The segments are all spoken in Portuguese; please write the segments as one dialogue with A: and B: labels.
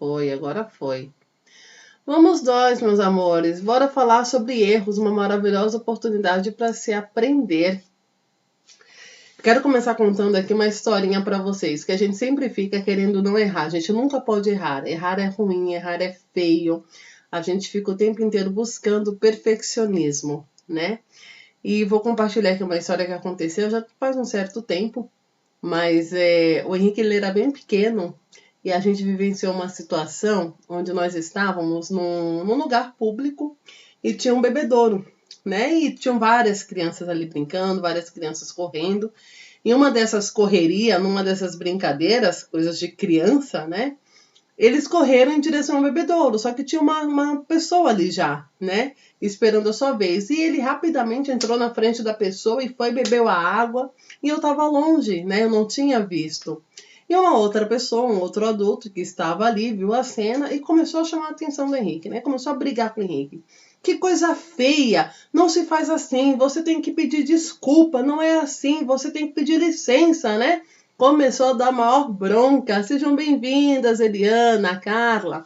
A: foi, agora foi. Vamos nós, meus amores, bora falar sobre erros, uma maravilhosa oportunidade para se aprender. Quero começar contando aqui uma historinha para vocês, que a gente sempre fica querendo não errar, a gente nunca pode errar. Errar é ruim, errar é feio, a gente fica o tempo inteiro buscando perfeccionismo, né? E vou compartilhar aqui uma história que aconteceu já faz um certo tempo, mas o Henrique ele era bem pequeno e a gente vivenciou uma situação onde nós estávamos num lugar público e tinha um bebedouro, né? E tinham várias crianças ali brincando, várias crianças correndo. E uma dessas correrias, numa dessas brincadeiras, coisas de criança, né? Eles correram em direção ao bebedouro, só que tinha uma pessoa ali já, né? Esperando a sua vez. E ele rapidamente entrou na frente da pessoa e foi, bebeu a água. E eu estava longe, né? Eu não tinha visto. E uma outra pessoa, um outro adulto que estava ali, viu a cena e começou a chamar a atenção do Henrique, né? Começou a brigar com o Henrique. Que coisa feia! Não se faz assim, você tem que pedir desculpa, não é assim, você tem que pedir licença, né? Começou a dar maior bronca. Sejam bem-vindas, Eliana, Carla.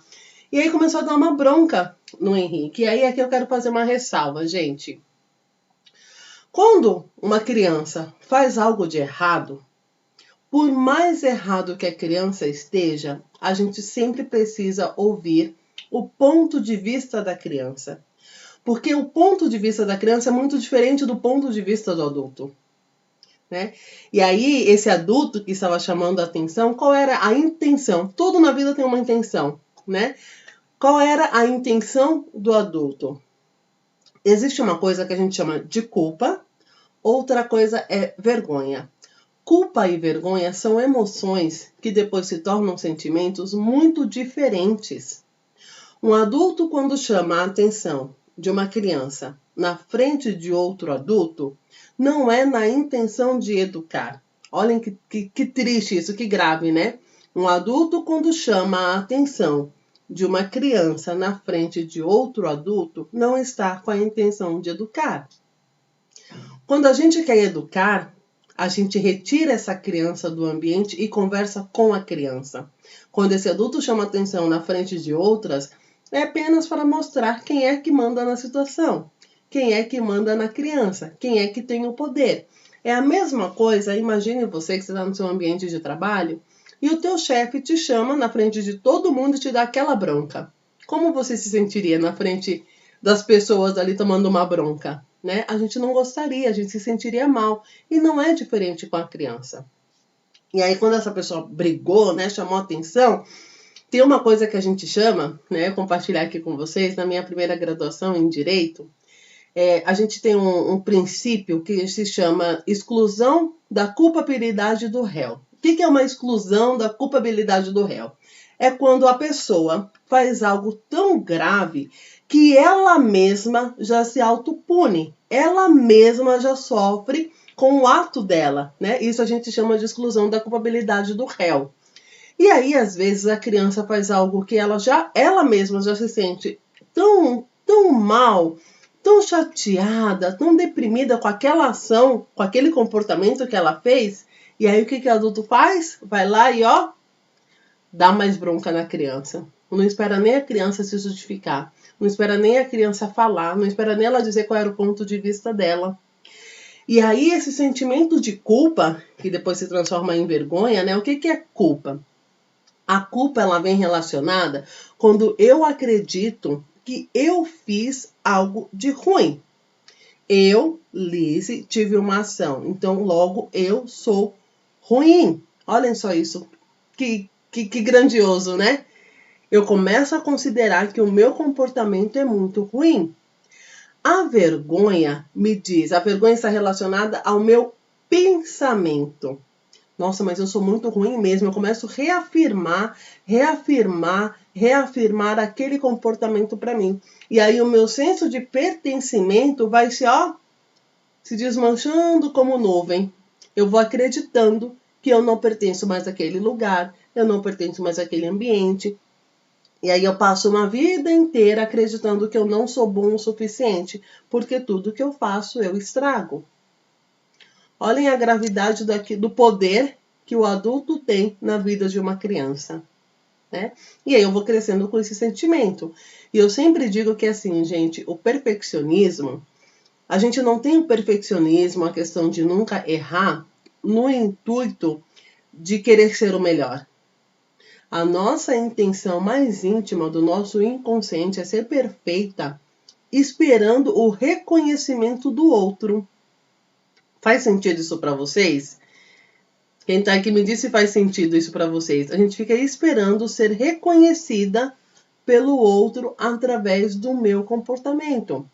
A: E aí começou a dar uma bronca no Henrique. E aí aqui eu quero fazer uma ressalva, gente. Quando uma criança faz algo de errado, por mais errado que a criança esteja, a gente sempre precisa ouvir o ponto de vista da criança. Porque o ponto de vista da criança é muito diferente do ponto de vista do adulto. Né? E aí, esse adulto que estava chamando a atenção, qual era a intenção? Tudo na vida tem uma intenção, né? Qual era a intenção do adulto? Existe uma coisa que a gente chama de culpa, outra coisa é vergonha. Culpa e vergonha são emoções que depois se tornam sentimentos muito diferentes. Um adulto, quando chama a atenção de uma criança na frente de outro adulto, não é na intenção de educar. Olhem que triste isso, que grave, né? Um adulto, quando chama a atenção de uma criança na frente de outro adulto, não está com a intenção de educar. Quando a gente quer educar, a gente retira essa criança do ambiente e conversa com a criança. Quando esse adulto chama atenção na frente de outras, é apenas para mostrar quem é que manda na situação, quem é que manda na criança, quem é que tem o poder. É a mesma coisa, imagine você que está no seu ambiente de trabalho e o teu chefe te chama na frente de todo mundo e te dá aquela bronca. Como você se sentiria na frente das pessoas ali tomando uma bronca? Né? A gente não gostaria, a gente se sentiria mal. E não é diferente com a criança. E aí quando essa pessoa brigou, né, chamou atenção, tem uma coisa que a gente chama, né, compartilhar aqui com vocês, na minha primeira graduação em Direito, a gente tem um princípio que se chama exclusão da culpabilidade do réu. O que é uma exclusão da culpabilidade do réu? É quando a pessoa faz algo tão grave que ela mesma já se autopune, ela mesma já sofre com o ato dela, né? Isso a gente chama de exclusão da culpabilidade do réu. E aí, às vezes, a criança faz algo que ela mesma já se sente tão mal, tão chateada, tão deprimida com aquela ação, com aquele comportamento que ela fez. E aí, o que o adulto faz? Vai lá e, dá mais bronca na criança. Não espera nem a criança se justificar. Não espera nem a criança falar. Não espera nem ela dizer qual era o ponto de vista dela. E aí, esse sentimento de culpa, que depois se transforma em vergonha, né? O que é culpa? A culpa ela vem relacionada quando eu acredito que eu fiz algo de ruim. Eu, Lizzie, tive uma ação. Então, logo, eu sou ruim. Olhem só isso. Que grandioso, né? Eu começo a considerar que o meu comportamento é muito ruim. A vergonha me diz, a vergonha está relacionada ao meu pensamento. Nossa, mas eu sou muito ruim mesmo. Eu começo a reafirmar aquele comportamento para mim. E aí o meu senso de pertencimento vai se desmanchando como nuvem. Eu vou acreditando que eu não pertenço mais àquele lugar, eu não pertenço mais àquele ambiente. E aí eu passo uma vida inteira acreditando que eu não sou bom o suficiente, porque tudo que eu faço eu estrago. Olhem a gravidade do poder que o adulto tem na vida de uma criança. né? E aí eu vou crescendo com esse sentimento. E eu sempre digo que assim, gente, o perfeccionismo, a gente não tem o perfeccionismo, a questão de nunca errar, no intuito de querer ser o melhor. A nossa intenção mais íntima do nosso inconsciente é ser perfeita, esperando o reconhecimento do outro. Faz sentido isso para vocês? Quem tá aqui me diz se faz sentido isso para vocês. A gente fica esperando ser reconhecida pelo outro através do meu comportamento,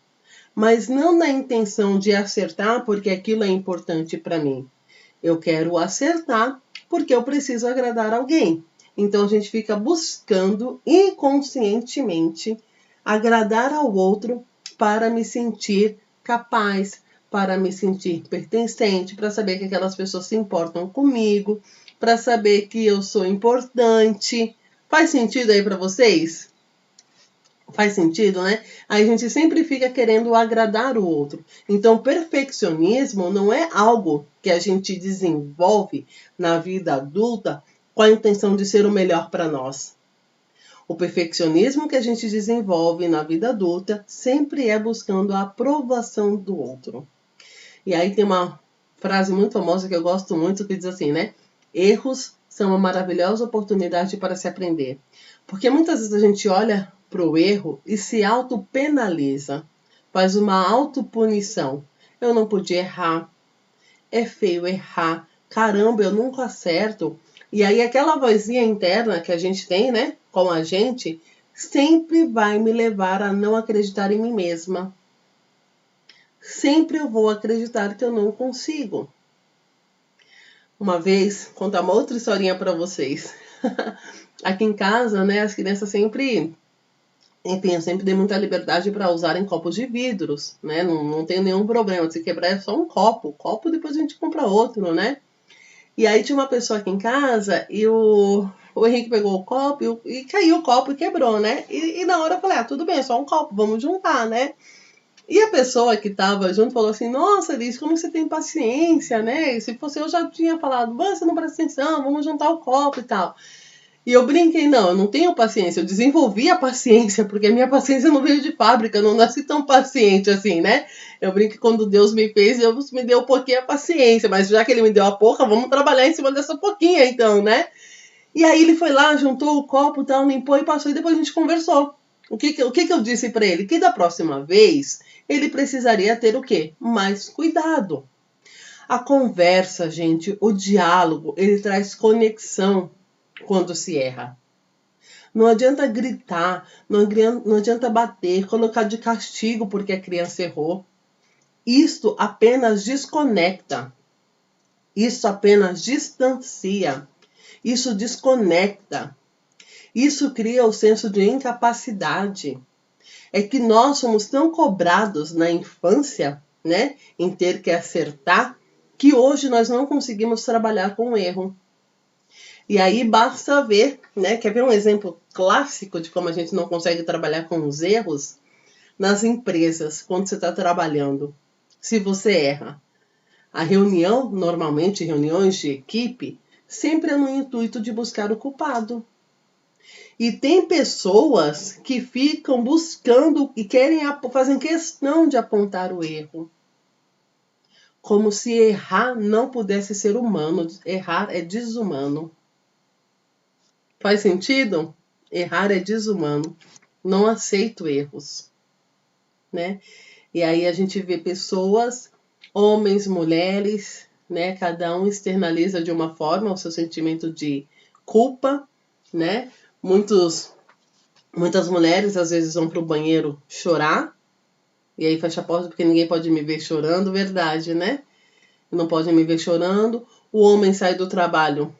A: mas não na intenção de acertar porque aquilo é importante para mim. Eu quero acertar porque eu preciso agradar alguém. Então a gente fica buscando inconscientemente agradar ao outro para me sentir capaz, para me sentir pertencente, para saber que aquelas pessoas se importam comigo, para saber que eu sou importante. Faz sentido aí para vocês? Faz sentido, né? Aí a gente sempre fica querendo agradar o outro. Então, perfeccionismo não é algo que a gente desenvolve na vida adulta com a intenção de ser o melhor para nós. O perfeccionismo que a gente desenvolve na vida adulta sempre é buscando a aprovação do outro. E aí tem uma frase muito famosa que eu gosto muito que diz assim, né? Erros são uma maravilhosa oportunidade para se aprender. Porque muitas vezes a gente olha para o erro e se autopenaliza, faz uma autopunição. Eu não podia errar, é feio errar, caramba, eu nunca acerto. E aí aquela vozinha interna que a gente tem, né, com a gente, sempre vai me levar a não acreditar em mim mesma. Sempre eu vou acreditar que eu não consigo. Uma vez, contar uma outra historinha para vocês. Aqui em casa, né, as crianças sempre... Enfim, eu sempre dei muita liberdade para usarem copos de vidros, né? Não tenho nenhum problema. Se quebrar é só um copo. Copo depois a gente compra outro, né? E aí tinha uma pessoa aqui em casa e o Henrique pegou o copo e caiu o copo e quebrou, né? E na hora eu falei, tudo bem, é só um copo, vamos juntar, né? E a pessoa que estava junto falou assim, nossa, Liz, como você tem paciência, né? E se fosse eu já tinha falado, você não presta atenção, vamos juntar o copo e tal. E eu brinquei, não, eu não tenho paciência, eu desenvolvi a paciência, porque a minha paciência não veio de fábrica, eu não nasci tão paciente assim, né? Eu brinco que quando Deus me fez, Deus me deu um pouquinho a paciência, mas já que Ele me deu a pouca, vamos trabalhar em cima dessa pouquinha então, né? E aí ele foi lá, juntou o copo e tal, limpou e passou, e depois a gente conversou. O que eu disse para ele? Que da próxima vez, ele precisaria ter o quê? Mais cuidado. A conversa, gente, o diálogo, ele traz conexão quando se erra. Não adianta gritar, não adianta bater, colocar de castigo porque a criança errou. Isto apenas desconecta. Isso apenas distancia. Isso desconecta. Isso cria o senso de incapacidade. É que nós somos tão cobrados na infância, né, em ter que acertar, que hoje nós não conseguimos trabalhar com o erro. E aí basta ver, né? Quer ver um exemplo clássico de como a gente não consegue trabalhar com os erros? Nas empresas, quando você está trabalhando. Se você erra. A reunião, normalmente reuniões de equipe, sempre é no intuito de buscar o culpado. E tem pessoas que ficam buscando e fazem questão de apontar o erro. Como se errar não pudesse ser humano. Errar é desumano. Faz sentido? Errar é desumano. Não aceito erros, né? E aí a gente vê pessoas, homens, mulheres, né? Cada um externaliza de uma forma o seu sentimento de culpa, né? Muitas mulheres às vezes vão para o banheiro chorar, e aí fecha a porta porque ninguém pode me ver chorando, verdade, né? Não pode me ver chorando. O homem sai do trabalho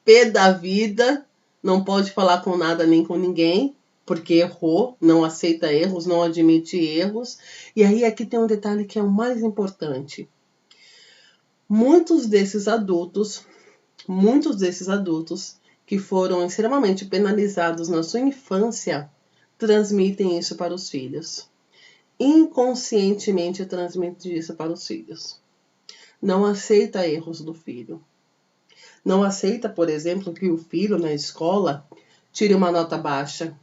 A: pé da vida, não pode falar com nada nem com ninguém, porque errou, não aceita erros, não admite erros. E aí aqui tem um detalhe que é o mais importante. Muitos desses adultos que foram extremamente penalizados na sua infância, transmitem isso para os filhos. Inconscientemente transmitem isso para os filhos. Não aceita erros do filho. Não aceita, por exemplo, que o filho na escola tire uma nota baixa.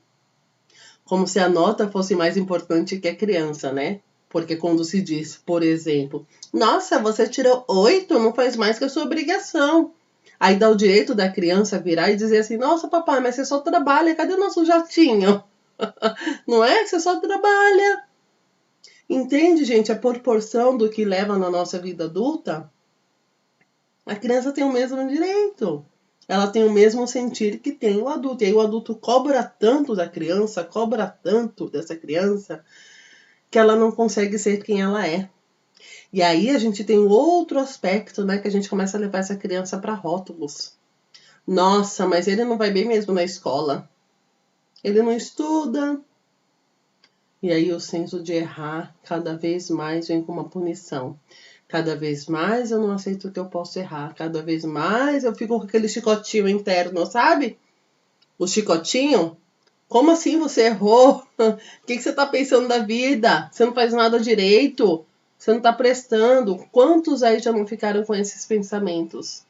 A: Como se a nota fosse mais importante que a criança, né? Porque quando se diz, por exemplo, nossa, você tirou 8, não faz mais que a sua obrigação. Aí dá o direito da criança virar e dizer assim, nossa, papai, mas você só trabalha, cadê o nosso jatinho? Não é? Você só trabalha. Entende, gente, a proporção do que leva na nossa vida adulta? A criança tem o mesmo direito. Ela tem o mesmo sentir que tem o adulto. E aí o adulto cobra tanto da criança, cobra tanto dessa criança, que ela não consegue ser quem ela é. E aí a gente tem outro aspecto, né, que a gente começa a levar essa criança para rótulos. Nossa, mas ele não vai bem mesmo na escola. Ele não estuda. E aí o senso de errar cada vez mais vem com uma punição. Cada vez mais eu não aceito que eu posso errar. Cada vez mais eu fico com aquele chicotinho interno, sabe? O chicotinho. Como assim você errou? O que você está pensando da vida? Você não faz nada direito. Você não está prestando. Quantos aí já não ficaram com esses pensamentos?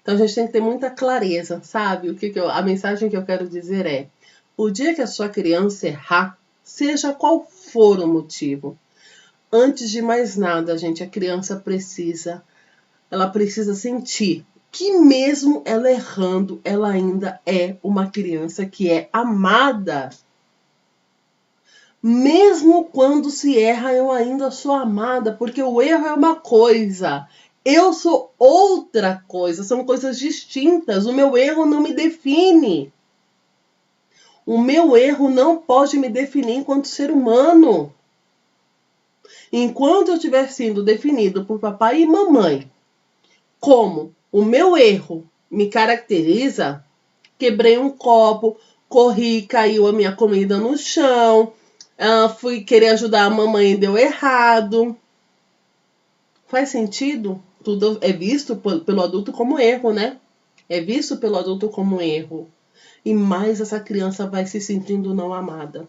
A: Então a gente tem que ter muita clareza, sabe? A mensagem que eu quero dizer é: o dia que a sua criança errar, seja qual for o motivo, antes de mais nada, gente, a criança precisa sentir que mesmo ela errando, ela ainda é uma criança que é amada. Mesmo quando se erra, eu ainda sou amada, porque o erro é uma coisa, eu sou outra coisa, são coisas distintas. O meu erro não me define. O meu erro não pode me definir enquanto ser humano. Enquanto eu estiver sendo definido por papai e mamãe como o meu erro me caracteriza, quebrei um copo, corri, caiu a minha comida no chão, fui querer ajudar a mamãe e deu errado. Faz sentido? Tudo é visto pelo adulto como erro, né? É visto pelo adulto como erro. E mais essa criança vai se sentindo não amada.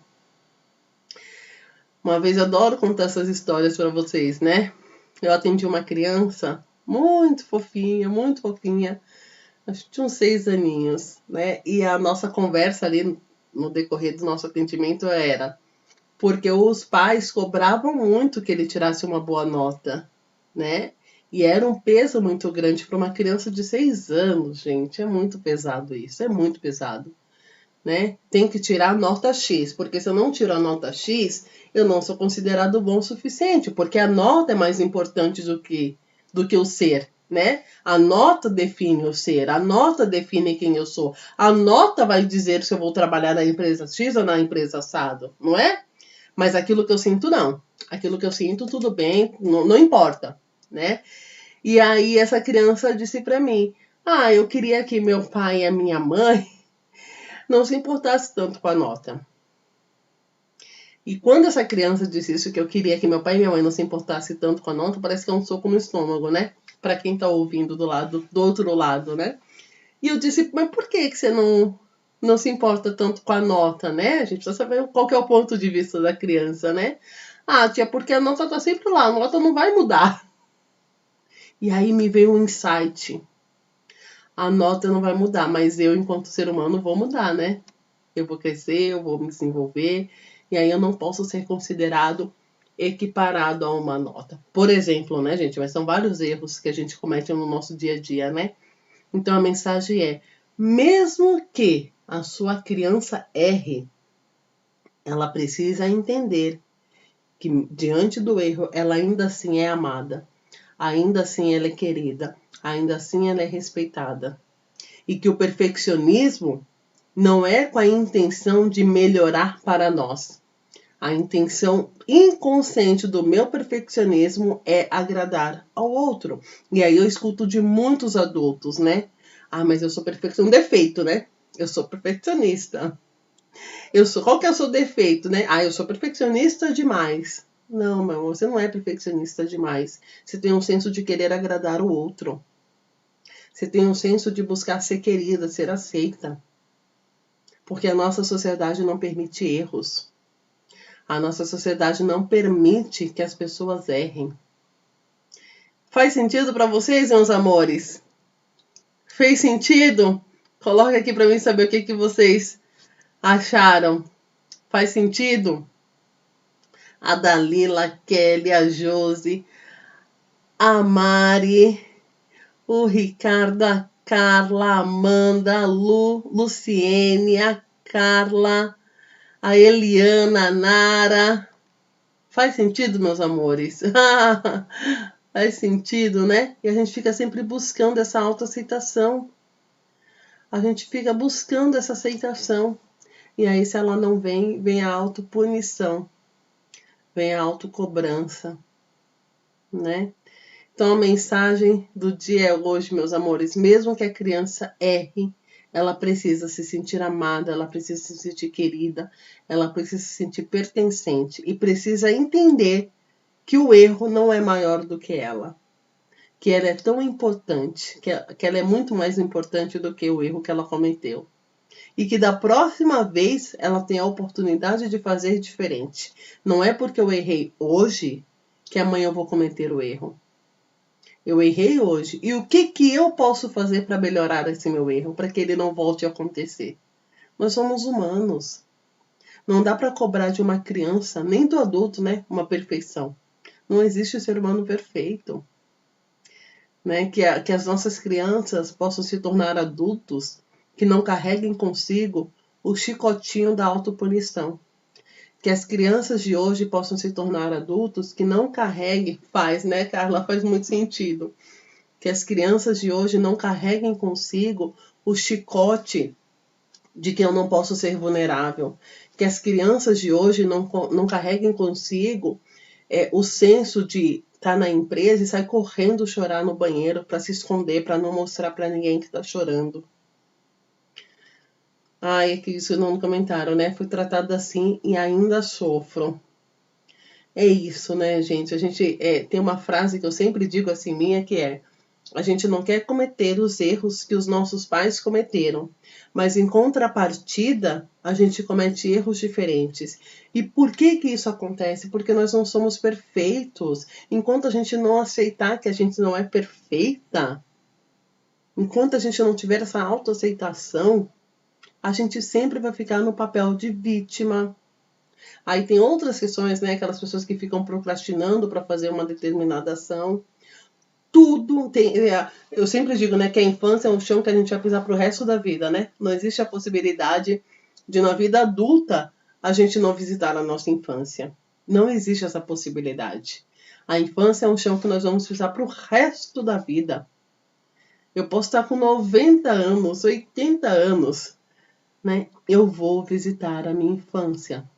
A: Uma vez eu adoro contar essas histórias para vocês, né? Eu atendi uma criança muito fofinha, acho que tinha uns 6 aninhos, né? E a nossa conversa ali no decorrer do nosso atendimento era porque os pais cobravam muito que ele tirasse uma boa nota, né? E era um peso muito grande para uma criança de 6 anos, gente. É muito pesado isso, é muito pesado, né? Tem que tirar a nota X, porque se eu não tiro a nota X, eu não sou considerado bom o suficiente, porque a nota é mais importante do que o ser, né? A nota define o ser, a nota define quem eu sou. A nota vai dizer se eu vou trabalhar na empresa X ou na empresa assado, não é? Mas aquilo que eu sinto, não. Aquilo que eu sinto, tudo bem, não importa, né? E aí essa criança disse para mim, eu queria que meu pai e a minha mãe não se importasse tanto com a nota. E quando essa criança disse isso, que eu queria que meu pai e minha mãe não se importassem tanto com a nota, parece que é um soco no estômago, né? Para quem tá ouvindo do outro lado, né? E eu disse, mas por que você não se importa tanto com a nota, né? A gente precisa saber qual que é o ponto de vista da criança, né? Tia, porque a nota tá sempre lá, a nota não vai mudar. E aí me veio um insight. A nota não vai mudar, mas eu, enquanto ser humano, vou mudar, né? Eu vou crescer, eu vou me desenvolver, e aí eu não posso ser considerado equiparado a uma nota. Por exemplo, né, gente? Mas são vários erros que a gente comete no nosso dia a dia, né? Então a mensagem é, mesmo que a sua criança erre, ela precisa entender que diante do erro, ela ainda assim é amada, ainda assim ela é querida, ainda assim ela é respeitada. E que o perfeccionismo não é com a intenção de melhorar para nós. A intenção inconsciente do meu perfeccionismo é agradar ao outro. E aí eu escuto de muitos adultos, né? Mas eu sou perfeccionista. Um defeito, né? Eu sou perfeccionista. Qual que é o seu defeito, né? Eu sou perfeccionista demais. Não, meu amor, você não é perfeccionista demais. Você tem um senso de querer agradar o outro. Você tem um senso de buscar ser querida, ser aceita. Porque a nossa sociedade não permite erros. A nossa sociedade não permite que as pessoas errem. Faz sentido para vocês, meus amores? Fez sentido? Coloca aqui para mim saber o que vocês acharam. Faz sentido? A Dalila, a Kelly, a Josi, a Mari, o Ricardo, a Carla, a Amanda, a Luciene, a Carla, a Eliana, a Nara. Faz sentido, meus amores? Faz sentido, né? E a gente fica sempre buscando essa autoaceitação. A gente fica buscando essa aceitação. E aí, se ela não vem, vem a autopunição. Vem a autocobrança, né? Então, a mensagem do dia é hoje, meus amores. Mesmo que a criança erre, ela precisa se sentir amada, ela precisa se sentir querida, ela precisa se sentir pertencente e precisa entender que o erro não é maior do que ela. Que ela é tão importante, que ela é muito mais importante do que o erro que ela cometeu. E que da próxima vez ela tem a oportunidade de fazer diferente. Não é porque eu errei hoje que amanhã eu vou cometer o erro. Eu errei hoje. E o que eu posso fazer para melhorar esse meu erro, para que ele não volte a acontecer? Nós somos humanos. Não dá para cobrar de uma criança, nem do adulto, né, uma perfeição. Não existe ser humano perfeito. Né? Que as nossas crianças possam se tornar adultos que não carreguem consigo o chicotinho da autopunição. Que as crianças de hoje possam se tornar adultos que não carreguem, né, Carla? Faz muito sentido. Que as crianças de hoje não carreguem consigo o chicote de que eu não posso ser vulnerável. Que as crianças de hoje não carreguem consigo o senso de estar na empresa e sair correndo chorar no banheiro para se esconder, para não mostrar para ninguém que está chorando. Ai, que isso não comentaram, né? Fui tratada assim e ainda sofro. É isso, né, gente? A gente tem uma frase que eu sempre digo assim minha, que é: a gente não quer cometer os erros que os nossos pais cometeram, mas em contrapartida, a gente comete erros diferentes. E por que isso acontece? Porque nós não somos perfeitos. Enquanto a gente não aceitar que a gente não é perfeita, enquanto a gente não tiver essa autoaceitação, a gente sempre vai ficar no papel de vítima. Aí tem outras questões, né? Aquelas pessoas que ficam procrastinando para fazer uma determinada ação. Tudo tem. Eu sempre digo, né, que a infância é um chão que a gente vai pisar pro resto da vida, né? Não existe a possibilidade de, na vida adulta, a gente não visitar a nossa infância. Não existe essa possibilidade. A infância é um chão que nós vamos pisar pro resto da vida. Eu posso estar com 90 anos, 80 anos, né? Eu vou visitar a minha infância.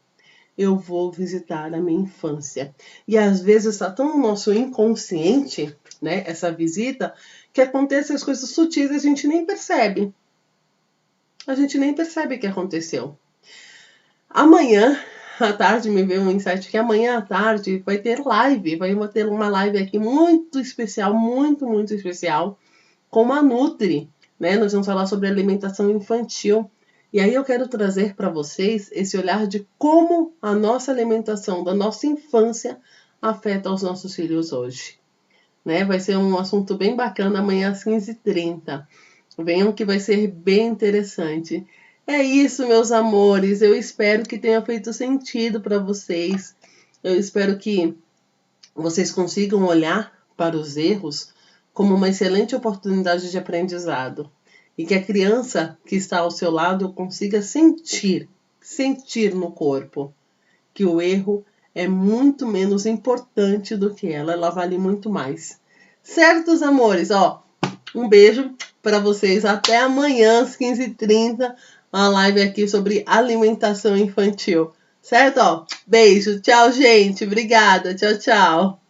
A: Eu vou visitar a minha infância. E às vezes está tão no nosso inconsciente, né, essa visita, que acontecem as coisas sutis e a gente nem percebe. A gente nem percebe que aconteceu. Amanhã à tarde, me veio um insight que amanhã à tarde vai ter live. Vai ter uma live aqui muito especial, muito, muito especial, com a Nutri. Né? Nós vamos falar sobre alimentação infantil. E aí eu quero trazer para vocês esse olhar de como a nossa alimentação da nossa infância afeta os nossos filhos hoje. Né? Vai ser um assunto bem bacana amanhã às 15h30. Venham que vai ser bem interessante. É isso, meus amores. Eu espero que tenha feito sentido para vocês. Eu espero que vocês consigam olhar para os erros como uma excelente oportunidade de aprendizado. E que a criança que está ao seu lado consiga sentir no corpo que o erro é muito menos importante do que ela vale muito mais. Certos, amores? Ó, um beijo para vocês. Até amanhã às 15h30, uma live aqui sobre alimentação infantil. Certo? Ó, beijo. Tchau, gente. Obrigada. Tchau, tchau.